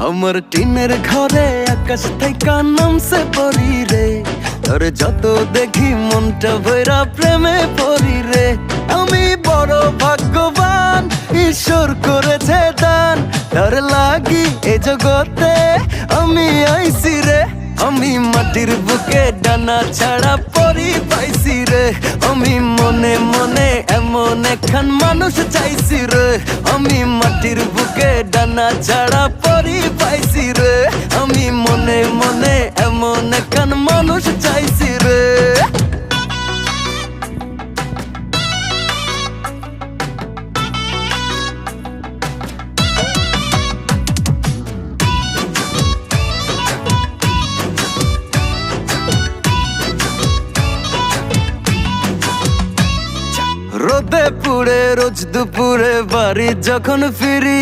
আমার টিনের ঘরে আকাশ থেকে নামছে পরি রে, তোর যত দেখি মনটা ভৈরা প্রেমে পড়ি রে। আমি বড় ভাগ্যবান, ঈশ্বর করেছে দান, তার লাগি এ জগতে আমি আইছি রে। আমি মাটির বুকে ডানা ছাড়া পরি পাইছি রে, আমি মনে মনে এমন একখান মানুষ চাইছি রে। আমি মাটির বুকে ডানা ছাড়া পরি পাইছি রে, আমি মনে মনে এমন একখান মানুষ চাইছি রে। রোদে পুড়ে রোজ দুপুরে বাড়ি যখন ফিরি,